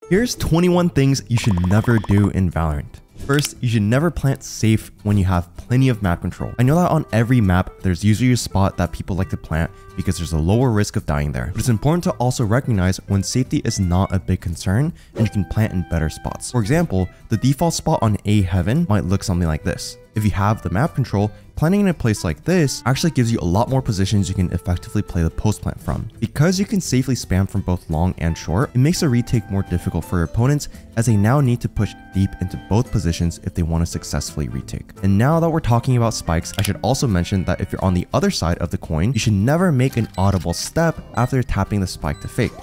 Here's 21 things you should never do in Valorant. First, you should never plant safe when you have plenty of map control. I know that on every map, there's usually a spot that people like to plant because there's a lower risk of dying there. But it's important to also recognize when safety is not a big concern and you can plant in better spots. For example, the default spot on A Heaven might look something like this. If you have the map control, planting in a place like this actually gives you a lot more positions you can effectively play the post plant from. Because you can safely spam from both long and short, it makes a retake more difficult for your opponents as they now need to push deep into both positions if they want to successfully retake. And now that we're talking about spikes, I should also mention that if you're on the other side of the coin, you should never make an audible step after tapping the spike to fake.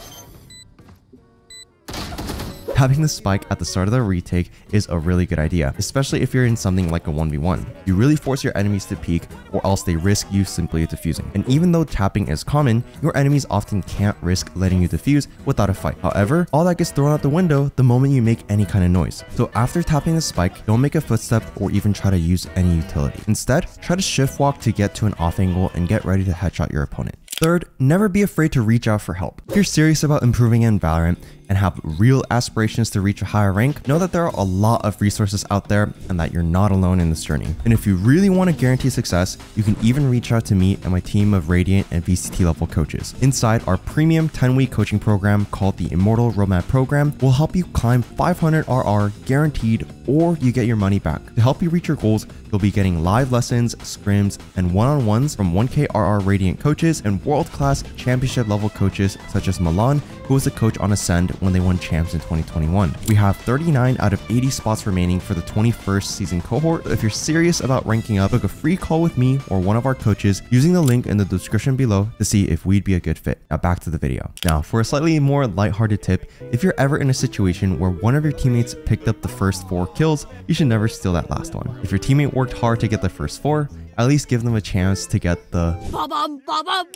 Having the spike at the start of the retake is a really good idea, especially if you're in something like a 1v1. You really force your enemies to peek or else they risk you simply defusing. And even though tapping is common, your enemies often can't risk letting you defuse without a fight. However, all that gets thrown out the window the moment you make any kind of noise. So after tapping the spike, don't make a footstep or even try to use any utility. Instead, try to shift walk to get to an off angle and get ready to headshot your opponent. Third, never be afraid to reach out for help. If you're serious about improving in Valorant and have real aspirations to reach a higher rank, know that there are a lot of resources out there and that you're not alone in this journey. And if you really want to guarantee success, you can even reach out to me and my team of Radiant and VCT-Level coaches. Inside our premium 10-week coaching program called the Immortal Roadmap Program, will help you climb 500 RR guaranteed, or you get your money back. To help you reach your goals, you'll be getting live lessons, scrims, and one-on-ones from 1K RR Radiant coaches and world-class championship level coaches such as Milan, who was a coach on Ascend when they won champs in 2021. We have 39 out of 80 spots remaining for the 21st season cohort. If you're serious about ranking up, book a free call with me or one of our coaches using the link in the description below to see if we'd be a good fit. Now back to the video. Now for a slightly more lighthearted tip, if you're ever in a situation where one of your teammates picked up the first 4 kills, you should never steal that last one. If your teammate worked hard to get the first 4, at least give them a chance to get the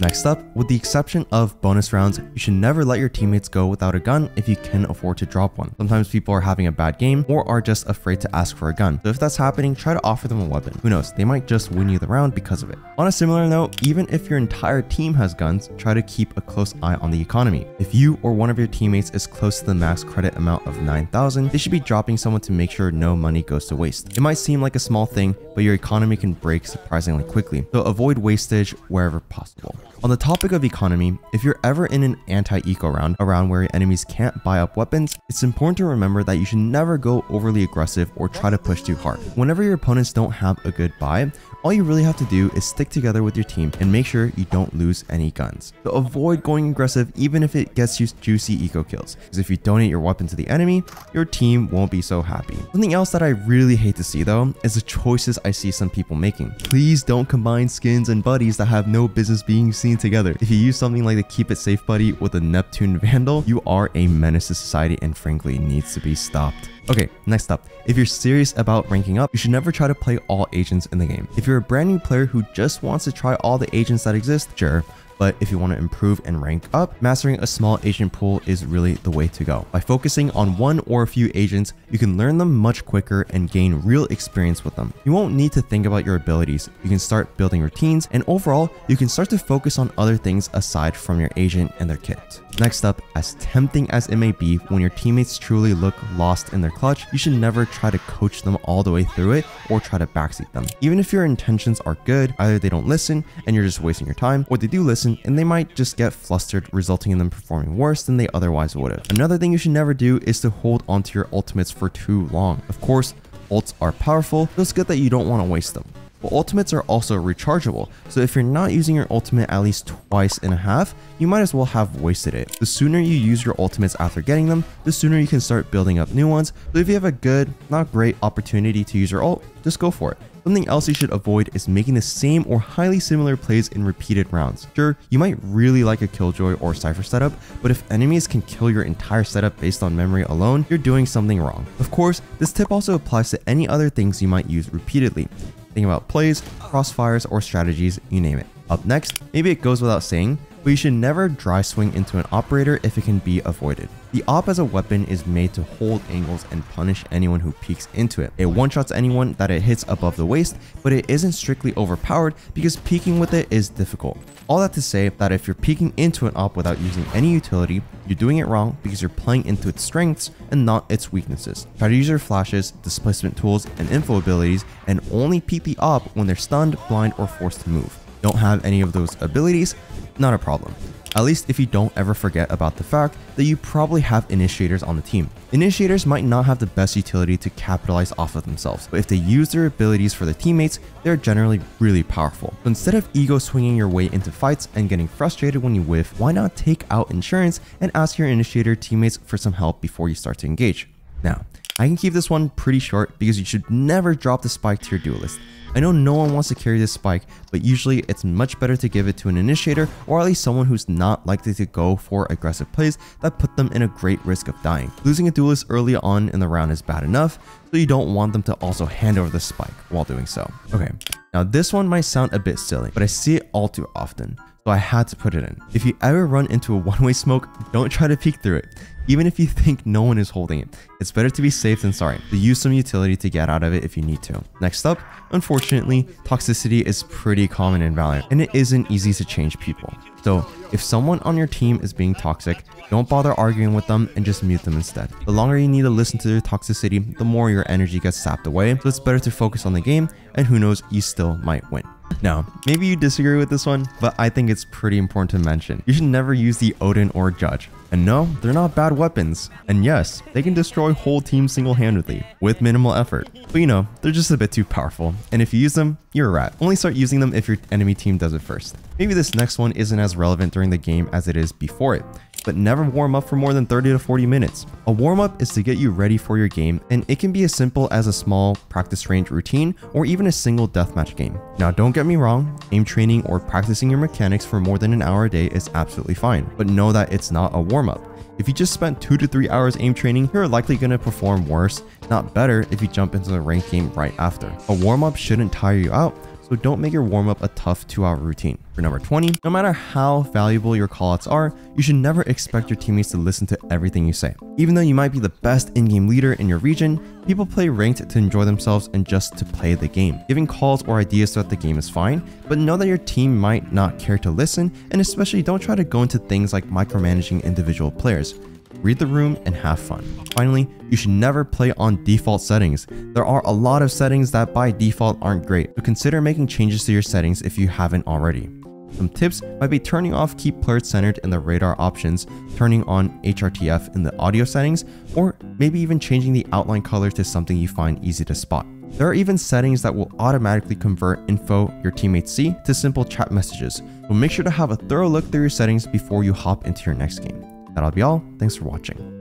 Next up, with the exception of bonus rounds, you should never let your teammates go without a gun if you can afford to drop one. Sometimes people are having a bad game or are just afraid to ask for a gun. So if that's happening, try to offer them a weapon. Who knows, they might just win you the round because of it. On a similar note, even if your entire team has guns, try to keep a close eye on the economy. If you or one of your teammates is close to the max credit amount of 9,000, they should be dropping someone to make sure no money goes to waste. It might seem like a small thing, but your economy can break surprisingly quickly, so avoid wastage wherever possible. On the topic of economy, if you're ever in an anti-eco round, a round where your enemies can't buy up weapons, it's important to remember that you should never go overly aggressive or try to push too hard. Whenever your opponents don't have a good buy, all you really have to do is stick together with your team and make sure you don't lose any guns. So avoid going aggressive even if it gets you juicy eco kills, because if you donate your weapon to the enemy, your team won't be so happy. Something else that I really hate to see though is the choices I see some people making. Please don't combine skins and buddies that have no business being seen together. If you use something like the Keep It Safe buddy with a Neptune Vandal, you are a menace to society and frankly needs to be stopped. Okay, next up, if you're serious about ranking up, you should never try to play all agents in the game. If you're a brand new player who just wants to try all the agents that exist, sure. But if you want to improve and rank up, mastering a small agent pool is really the way to go. By focusing on one or a few agents, you can learn them much quicker and gain real experience with them. You won't need to think about your abilities. You can start building routines, and overall, you can start to focus on other things aside from your agent and their kit. Next up, as tempting as it may be, when your teammates truly look lost in their clutch, you should never try to coach them all the way through it or try to backseat them. Even if your intentions are good, either they don't listen and you're just wasting your time, or they do listen and they might just get flustered, resulting in them performing worse than they otherwise would have. Another thing you should never do is to hold onto your ultimates for too long. Of course, ults are powerful, so it's good that you don't want to waste them. But ultimates are also rechargeable, so if you're not using your ultimate at least twice in a half, you might as well have wasted it. The sooner you use your ultimates after getting them, the sooner you can start building up new ones. So if you have a good, not great opportunity to use your ult, just go for it. Something else you should avoid is making the same or highly similar plays in repeated rounds. Sure, you might really like a Killjoy or Cypher setup, but if enemies can kill your entire setup based on memory alone, you're doing something wrong. Of course, this tip also applies to any other things you might use repeatedly. Think about plays, crossfires, or strategies, you name it. Up next, maybe it goes without saying, but but you should never dry swing into an operator if it can be avoided. The op as a weapon is made to hold angles and punish anyone who peeks into it. It one-shots anyone that it hits above the waist, but it isn't strictly overpowered because peeking with it is difficult. All that to say that if you're peeking into an op without using any utility, you're doing it wrong because you're playing into its strengths and not its weaknesses. Try to use your flashes, displacement tools, and info abilities and only peek the op when they're stunned, blind, or forced to move. Don't have any of those abilities? Not a problem. At least if you don't ever forget about the fact that you probably have initiators on the team. Initiators might not have the best utility to capitalize off of themselves, but if they use their abilities for their teammates, they're generally really powerful. So instead of ego swinging your way into fights and getting frustrated when you whiff, why not take out insurance and ask your initiator teammates for some help before you start to engage? Now, I can keep this one pretty short because you should never drop the spike to your duelist. I know no one wants to carry this spike, but usually it's much better to give it to an initiator or at least someone who's not likely to go for aggressive plays that put them in a great risk of dying. Losing a duelist early on in the round is bad enough, so you don't want them to also hand over the spike while doing so. Okay, now this one might sound a bit silly, but I see it all too often, so I had to put it in. If you ever run into a one-way smoke, don't try to peek through it. Even if you think no one is holding it, it's better to be safe than sorry. So use some utility to get out of it if you need to. Next up, unfortunately, toxicity is pretty common in Valorant, and it isn't easy to change people. So if someone on your team is being toxic, don't bother arguing with them and just mute them instead. The longer you need to listen to their toxicity, the more your energy gets sapped away, so it's better to focus on the game, and who knows, you still might win. Now, maybe you disagree with this one, but I think it's pretty important to mention. You should never use the Odin or Judge. And no, they're not bad weapons. And yes, they can destroy whole teams single-handedly with minimal effort. But you know, they're just a bit too powerful. And if you use them, you're a rat. Only start using them if your enemy team does it first. Maybe this next one isn't as relevant during the game as it is before it, but never warm up for more than 30 to 40 minutes. A warm-up is to get you ready for your game, and it can be as simple as a small practice range routine or even a single deathmatch game. Now don't get me wrong, aim training or practicing your mechanics for more than an hour a day is absolutely fine, but know that it's not a warm-up. If you just spent 2 to 3 hours aim training, you're likely going to perform worse, not better, if you jump into the ranked game right after. A warm-up shouldn't tire you out, so don't make your warm-up a tough 2-hour routine. For number 20, no matter how valuable your callouts are, you should never expect your teammates to listen to everything you say. Even though you might be the best in-game leader in your region, people play ranked to enjoy themselves and just to play the game. Giving calls or ideas throughout the game is fine, but know that your team might not care to listen, and especially don't try to go into things like micromanaging individual players. Read the room and have fun. Finally, you should never play on default settings. There are a lot of settings that by default aren't great, so consider making changes to your settings if you haven't already. Some tips might be turning off keep player centered in the radar options, turning on HRTF in the audio settings, or maybe even changing the outline color to something you find easy to spot. There are even settings that will automatically convert info your teammates see to simple chat messages, so make sure to have a thorough look through your settings before you hop into your next game. That'll be all. Thanks for watching.